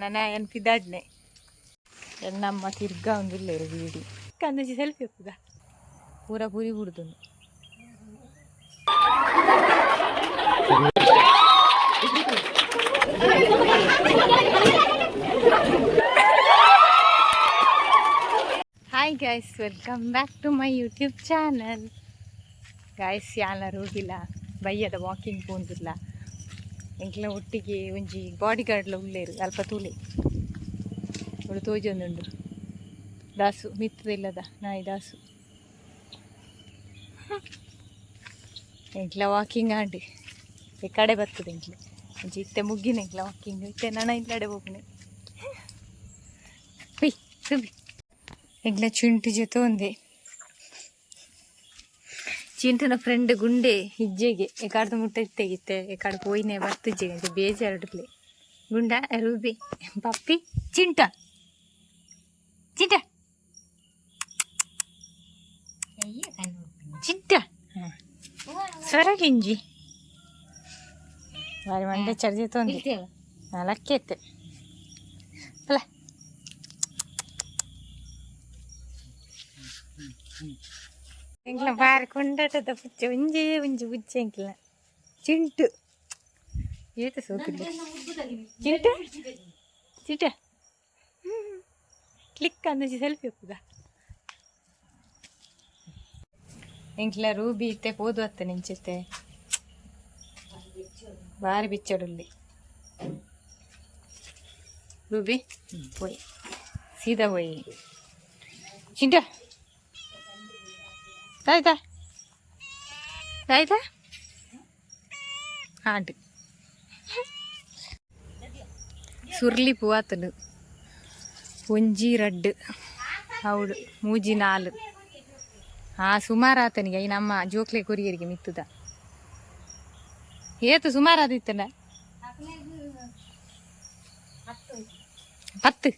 ನನ್ನ ಎನ್ಪಿದಾಡ್ನೆ ಎನ್ನಮ್ಮ ತಿರ್ಗಾ ಒಂದಿಲ್ಲೇರು ಬೀಡಿ ಕಂದಜಿ ಸೆಲ್ಫಿ ಹೋಗ್ತದ ಪೂರ ಪೂರಿ ಬಿಡುದು. Hi guys, welcome back to my YouTube channel. Guys ಯಾರು ಹೋಗಿಲ್ಲ, ಬಯ್ಯದ ವಾಕಿಂಗ್ ಪೋಂದಿಲ್ಲ ಎಂಕ್ಲ ಒಟ್ಟಿಗೆ ಒಂಜಿ ಬಾಡಿ ಗಾರ್ಡ್ಲ ಉಳ್ಳೇರು ಅಲ್ಪ ತೂಲೆ ಅವಳು ತೋಜೊಂದುಂಡು ದಾಸು ಮಿತ್ತದಿಲ್ಲದ ನಾಯಿ ದಾಸು ಎಂಕ್ಲ ವಾಕಿಂಗ್ ಆಂಡಿ ಈ ಕಡೆ ಬರ್ತದೆ ಎಂಕ್ಲೆ ಒಂಜಿ ಇತ್ತೆ ಮುಗ್ಗಿನ ಎಂಕ್ಲ ವಾಕಿಂಗ್ ಇತ್ತೆ ನನ ಇಲ್ಲಡೆ ಹೋಗ್ನೆ ಹುಯ್ ಸುಬಿ ಎಂಕ್ಲ ಚಿಂಟು ಜೊತೆ ಒಂದೇ ಚಿಂಟನ ಫ್ರೆಂಡ್ ಗುಂಡೆ ಹಿಜ್ಜೆಗೆ ಎಕಾಡ್ದು ಮುಟ್ಟ ತೆಗಿತ್ತೆ ಎಕಾಡ್ ಪೋಯ್ನೆ ಬರ್ತಜ್ಜೆ ಅಂತ ಬೇಜಾರಡ್ಲೆ ಗುಂಡ ರೂಬಿ ಪಪ್ಪಿ ಚಿಂಟ ಚಿಂಟ ಚಿಂಟ ಸ್ವರಗಿಂಜಿ ಬಾರಿ ಮಂಡೆ ಚರ್ಜೆ ತೊಂದಿ ನಾಲ್ಕೈತೆ ಅಲ್ಲ ಎಂಕ್ಲ ಬಾರಿ ಕೊಂಡಾಟದ ಪುಚ್ಚ ಒಂಜೇ ಒಂಜಿ ಪುಚ್ಚ ಎಂಕ್ಲ ಚಿಂಟು ಏತ ಸೋಕಿಲ್ಲ ಚಿಂಟ ಚಿಂಟ ಕ್ಲಿಕ್ ಅಂದಜಿ ಸೆಲ್ಫಿ ಹೋಗ್ತದ ಎಂಕ್ಲ ರೂಬಿ ಇತ್ತೆ ಪೋದು ಅತ್ತ ನಿಂಚತೆ ಬಾರಿ ಬಿಚ್ಚಡುಲ್ಲಿ ರೂಬಿ ಪೋಯ್ ಸೀದಾ ಪೋಯ್ ಚಿಂಟ ಆಯ್ತಾ ಆಯ್ತಾ ಆಂಟ್ ಸುರ್ಲಿ ಪೂವಾತನು ಒಂಜಿ ರಡ್ಡು ಹೌದು ಮೂಜಿ ನಾಲು ಸುಮಾರು ಆತನಿಗೆ ಈ ನಮ್ಮ ಜೋಕ್ಲೆ ಕೊರಿಯರಿಗೆ ಮಿತ್ತದ ಏತು ಸುಮಾರು ಆದಿತ್ತನ 10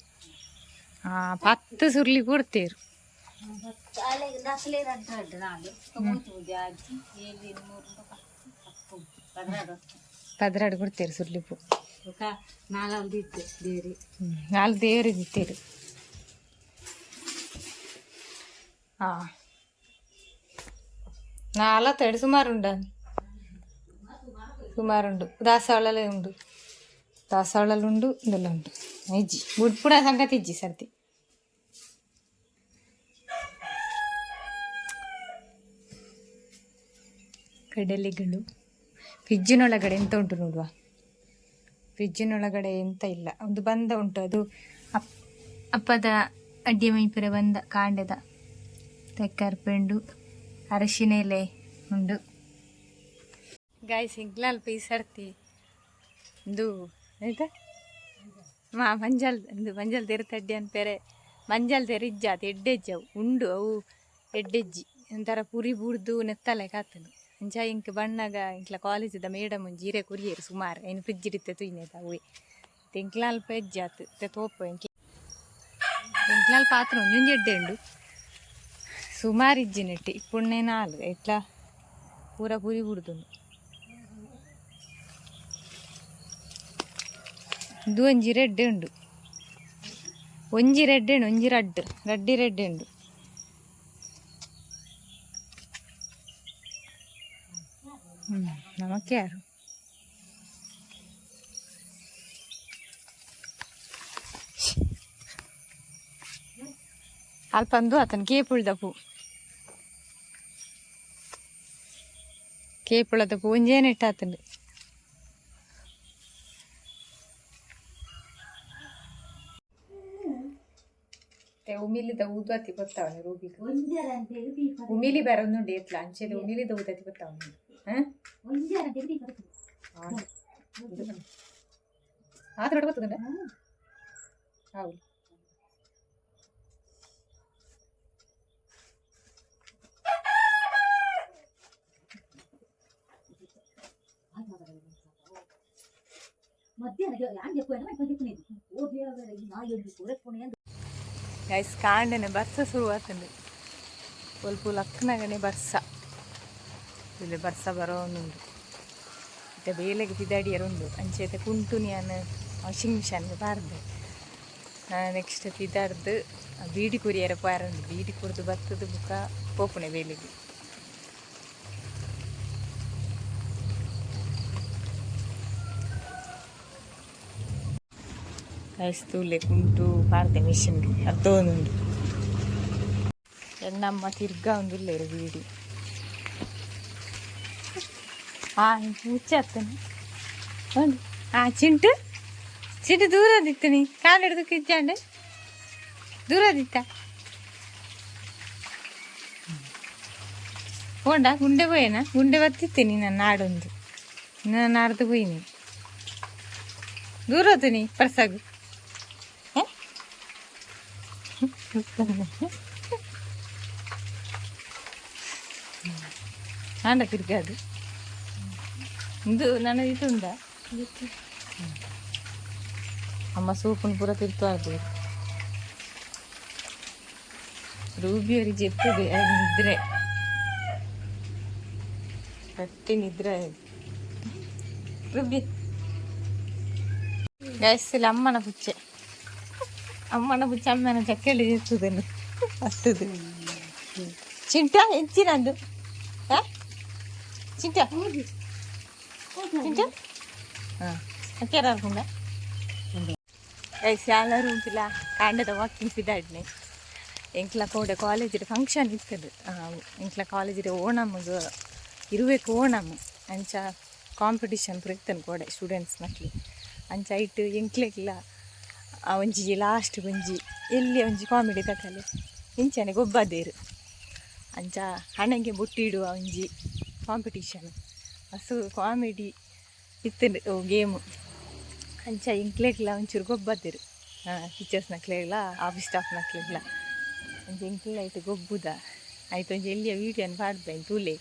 10 ಸುರ್ಲಿ ಕೊಡ್ತೇರು ಪದ್ರಾಡು ಕೊಡ್ತೇರು ಸುರ್ಲಿಪು ನಾಲ್ಕು ದೇವ್ರು ಇತ್ತೇರು ನಾಲ್ಕು ಸುಮಾರುಂಡು ದಾಸವಾಳಲೇ ಉಂಡು ದಾಸವಾಳಲು ಇದೆಲ್ಲ ಉಂಡು ಇಜ್ಜಿ ಬುಡ್ಪುಡ ಸಂಗತಿ ಇಜ್ಜಿ ಸರ್ತಿ ಕಡಲೆಗಳು ಫ್ರಿಜ್ಜಿನೊಳಗಡೆ ಎಂತ ಉಂಟು ನೋಡುವ, ಫ್ರಿಜ್ಜಿನೊಳಗಡೆ ಎಂತ ಇಲ್ಲ, ಒಂದು ಬಂದ ಉಂಟು, ಅದು ಅಪ್ಪದ ಅಡ್ಡಿ ಮೈಪುರ ಬಂದ ಕಾಂಡದ ತೆಕ್ಕರ್ಪೆಂಡು ಅರಶಿನ ಎಲೆ ಉಂಡು. ಗಾಯ್ಸ್ ಇಂಗ್ಲಲ್ಪ ಈ ಸರ್ತಿ ಇದು ಆಯ್ತಾ ಮಂಜಲ್ ತೆರತಡ್ಡಿ ಅನ್ಪೇರೆ ಮಂಜಲ್ ತೆರಿಜ್ಜಾತ ಎಡ್ಡೆಜ್ಜವು ಉಂಡು, ಅವು ಎಡ್ಡೆಜ್ಜಿ ಒಂಥರ ಪುರಿ ಬೂಡ್ದು ನೆತ್ತಲೆ ಕಾತನು ಅಂಚ ಇಂಕ್ ಬಣ್ಣಗ ಇಂಕ್ಲ ಕಾಲೇಜದ ಮೇಡಮ್ ಒಂಜಿ ಜೀರೆ ಕುರಿಯರು ಸುಮಾರು ಏನು ಫ್ರಿಜ್ ಇಡಿತ್ತೆ ತುಯ್ನೇದ ಅವೇ ಇಂಕ್ಲಲ್ಪ ಎಜ್ಜಾತು ತೋಪ ಇಂಕ್ಲಲ್ಪ ಪಾತ್ರ ಒಂಜೊಂಜಿ ಎಡ್ಡೆ ಉಂಡು ಸುಮಾರು ಇಜ್ಜಿ ನೆಟ್ಟಿ ಪುಣ್ಣೆ ನಾಲು ಎಟ್ಲ ಪೂರ ಪುರಿ ಬುಡ್ದುಂಡು. ಇದು ಒಂಜಿ ರೆಡ್ಡೆ ಉಂಡು, ಒಂಜಿ ರೆಡ್ಡೆ ಉಂಡು, ಒಂಜಿ ರಡ್ಡಿ ರೆಡ್ಡೆ ಉಂಡು. ನಮಕ್ಕೆ ಯಾರು ಅಲ್ಪಂದು ಆತನ ಕೇಪುಳ್ದ ಪೂ ಕೇಪುಳದ ಪೂ ಒಂಜೇನೆಟ್ಟ ಆತಂಡು ಉಮಿಲಿದ ಊದತಿ ಗೊತ್ತಾವನೆ ರೂಬಿಗೆ ಉಮಿಲಿ ಬರೋದು ಏತ್ಲ ಅಂಚೆದ ಉಮಿಲಿದ ಊದತಿ ಗೊತ್ತಾವನೆ ಆತ ಬರ್ತದ ಹೌದು ಗೈಸ್ ಕಾಂಡನೆ ಬರ್ಸ ಶುರುವಾತಂಡು ಸ್ವಲ್ಪ ಲಕ್ಕನಾಗನೆ ಬರ್ಸ ಇಲ್ಲಿ ಬರ್ಸ ಬರೋನುಂಡು ಮತ್ತೆ ಬೇಲೆಗೆ ಬಿದಾಡಿಯರುಂಡು ಅಂಚೆತೆ ಕುಂಟುನಿಯನ್ ವಾಷಿಂಗ್ ಮಿಷನ್ಗೆ ಬಾರ್ದು ನೆಕ್ಸ್ಟ್ ಪಿದಾರ್ದು ಬೀಡಿ ಕುರಿಯರ ಪಾರಂದು ಬೀಡಿ ಕುರಿದು ಬತ್ತದ ಬುಕ್ಕ ಪೋಪುನೆ ಬೇಲಿಗೆ ಕಾಯಿಸ್ತೂಲೆ ಕುಂಟು ಪಾರ್ದೆ ಮಿಷನ್ಗೆ ಅರ್ಥೋಂದುಂಡು ಎನ್ನಮ್ಮ ತಿರ್ಗಾ ಒಂದುಲ್ಲೇರು ಬೀಡಿ ಮುಚ್ಚಾತನೆ ಉಂಡು ಚಿಂಟು ಚಿಂಟು ದೂರದಿತ್ತು ನೀ ಕಾಲು ಹಿಡಿದು ಕಿಚ್ಚಾಂಡು ದೂರದಿತ್ತ ಹೋಂಡ ಗುಂಡೆ ಪೋಯೇನಾ ಗುಂಡೆ ಬತ್ತಿತ್ತೇನಿ ನನ್ನ ನಾಡೊಂದು ನಾನು ನಾಡ್ದು ಪೋಯಿನಿ ದೂರ ಹೋತು ನೀ ಪರ್ಸಾಗು ಆಂಡ ತಿರ್ಗಾದು ಇದು ನನ್ನ ಇದು ಉಂಡ ಅಮ್ಮ ಸೂಪನ್ ಪೂರ ತಿರ್ತು ರೂಬಿಯವರಿಗೆ చెప్తుంది నిద్రే గట్టి నిద్ర ರೂಬಿ ಗೈಸಿಲ್ಲ ಅಮ್ಮನ ಪುಚ್ಚೆ ಅಮ್ಮನ ಚಕ್ಕಲಿ ಇರ್ತದನ್ನು ಅಷ್ಟದು ಚಿಂಟ ಹೆಚ್ಚಿನದು ಚಿಂಟ ಚಿಂಟ ಹಾಂ ಅಕ್ಕೆರಾರ್ಕೊಂಡ ಗೈಸ್ ಎಲ್ಲರೂ ಉಂಟಿಲ್ಲ ಕಾಂಡದ ವಾಕಿಂಗ್ ಪಿದಾಡ್ನೆ ಎಂಕ್ಲ ಕೂಡ ಕಾಲೇಜಿನ ಫಂಕ್ಷನ್ ಇರ್ತದೆ ಎಂಕ್ಲ ಕಾಲೇಜಿನ ಓಣಮ್ಗೆ ಇರಬೇಕು ಓಣಮ್ ಅಂಚ ಕಾಂಪಿಟಿಷನ್ ಇರ್ತದೆ ಕೂಡ ಸ್ಟೂಡೆಂಟ್ಸ್ ಮಕ್ಳು ಅಂಚ ಇಟ್ಟು ಎಂಕ್ಲೆಗ್ಲ ಒಂಜಿ ಲಾಸ್ಟ್ ಒಂಜಿ ಎಲ್ಲಿ ಒಂಜಿ ಕಾಮಿಡಿ ತಕಲೆ ಇಂಚನೆ ಗೊಬ್ಬದೇರು ಅಂಚ ಹಣಗೆ ಬುಟ್ಟಿಡುವ ಒಂಜಿ ಕಾಂಪಿಟಿಷನ್ ಹಸು ಕಾಮಿಡಿ ಇತ್ತು ಗೇಮು ಅಂಚ ಎಂಕ್ಲೆಗ್ಲ ಒಂಚೂರು ಗೊಬ್ಬದೇರು ಟೀಚರ್ಸ್ ನಕ್ಲೆಗ್ಲ ಆಫೀಸ್ ಸ್ಟಾಫ್ ನಕ್ಲೆಗ್ಲ ಅಂಚ ಎಂಕ್ಲೆಲ್ಲ ಆಯ್ತು ಗೊಬ್ಬುದ ಆಯ್ತು ಒಂಜಿ ಎಲ್ಲಿಯ ವೀಡಿಯೋನ ಪಾಡ್ದೆ ತೂಲೆ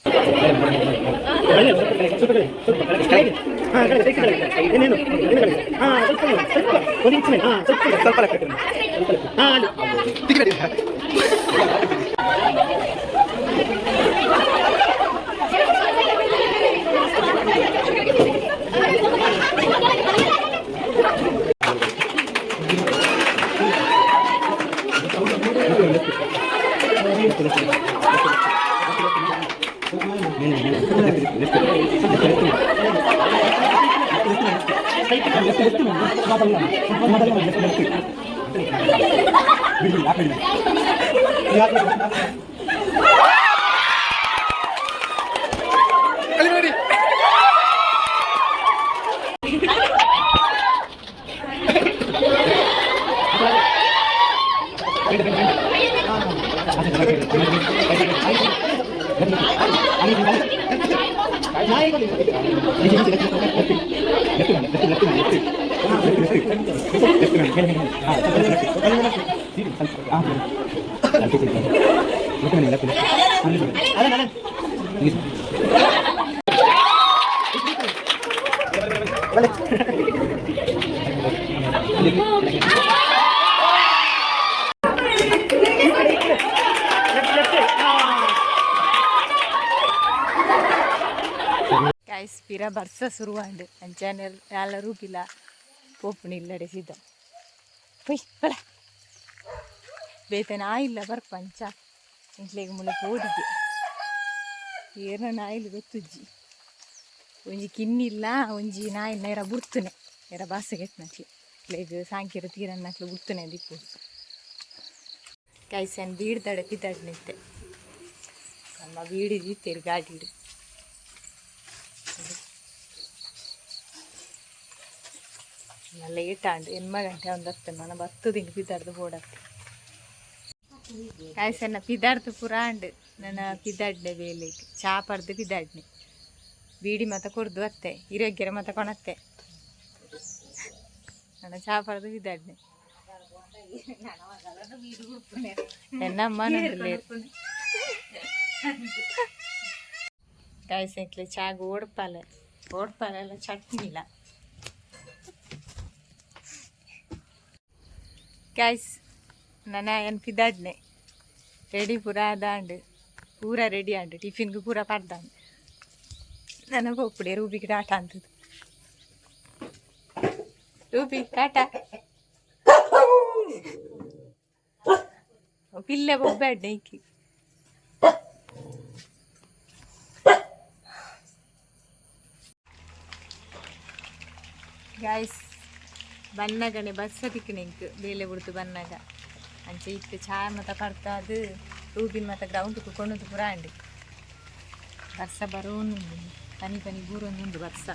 ಗೈಸ್ ಪಿರ ಬರ್ಸ ಶುರುವಾಂಡು ಅಂಚಾನೆ ಎಲ್ಲರೂ ಪಿಲ ಪೋಪುಣಿ ಇಲ್ಲಡೆ ಸಿದ್ದ ಪೊಯ್ ಬಲ ಬೇತನ ಆಯಿಲ್ಲ ಬರ್ಪ ಅಂಚ ಇಂಟ್ಲೆಗೆ ಮುಳ್ಳ ಓಡಿಗೆ ಏನೋ ನಾಯಿಲು ಗೊತ್ತುಜ್ಜಿ ಒಂಜಿ ಕಿನ್ನಿಲ್ಲ ಒಂಜಿ ನಾಯಿಲ್ ನೇರ ಬುಡ್ತುನೆ ನೇರ ಬಾಸಗೆಟ್ನಕ್ಲಿ ಇಟ್ಲೆಗ್ ಸಾಂಕಿರ ತೀರನ್ನಕ್ಲು ಬುಡ್ತುನೆ ದಿಪ್ಪು ಕೈಸನ್ ಬೀಡ್ದಡೆ ಪಿದಾಡ್ ನಿಂತೆ ನಮ್ಮ ಬೀಡಿದಿತ್ತೇರು ಗಾಡಿಡು ಲೇಟ್ ಆಂಡು 8 ಗಂಟೆ ಒಂದು ಹತ್ತನ ನಾನು ಬತ್ತು ತಿಂಡಿ ಪಿದಾಡ್ದು ಬೋಡತ್ತೆ ಕಾಯ್ಸನ್ನ ಪಿದಾಡ್ದು ಪೂರ ಆಂಡು ನನ್ನ ಪಿದಾಡ್ನೆ ಬೇಲಿಗೆ ಚಾಪರ್ದು ಪಿದಾಡ್ನೆ ಬೀಡಿ ಮತ ಕೊರ್ದು ಅತ್ತೆ ಹಿರಿಯಗ್ಗೆರೆ ಮತ ಕೊಣತ್ತೆ ನನ್ನ ಚಾಪರ್ದು ಪಿದಾಡ್ನೆ ಎನ್ನಮ್ಮ ಕಾಯ್ಸಂಕ್ಲೆ ಚಾಗ ಓಡ್ಪಾಲೆಲ್ಲ ಚಟ್ನಿ ಇಲ್ಲ ಗೈಸ್ ನನ್ನ ಏನು ಪಿದಾಡ್ನೆ ರೆಡಿ ಪೂರ ಅದಾಂಡು ಪೂರ ರೆಡಿ ಆಂಡು ಟಿಫಿನ್ಗೆ ಪೂರ ಪಡ್ದಾಂಡು ನನಗೆ ಹೋಗ್ಬಿಡಿ ರೂಬಿಗೆ ಆಟ ಅಂತದ್ದು ರೂಬಿ ಕಾಟ ಪಿಲ್ಲೆ ಬೊಬ್ಬೆಡ್ಡ ಈಕಿ ಗಾಯ್ಸ್ ಬನ್ನಗನೆ ಬಸ್ಸ ತಿಕ್ಕನೆಂಕ್ ಬೇಲೆ ಬಿಡ್ತು ಬನ್ನಾಗ ಅಂಚೆ ಇತ್ತು ಚಾಯ್ ಮತ ಪಡ್ತಾ ಅದು ರೂಬಿನ್ ಮತ ಗ್ರೌಂಡ್ಗೆ ಕೊಂಡದು ಪುರಾಂಡಿ ಬರ್ಸ ಬರೋನು ಪನಿ ಪನಿ ಬೂರೊಂದುಂಡು ಬರ್ಸ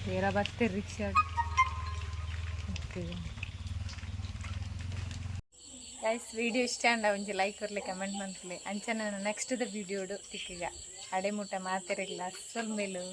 ಬೇರ ಬರ್ತೀರಿ ರಿಕ್ಷಾ ಗೈಸ್ ವಿಡಿಯೋ ಇಷ್ಟ ಅಂಡ ಒಂಜಿ ಲೈಕ್ ಕೊರ್ಲೆ ಕಮೆಂಟ್ ಮಾಡ್ಲಿ ಅಂಚೆ ನಾನು ನೆಕ್ಸ್ಟ್ ದ ವಿಡಿಯೋಡು ತಿಕ್ಕಿಗ ಅಡೆಮುಟ ಮಾತೆರೆಲ್ಲ ಅಸ್ಸಲ್ ಮೇಲು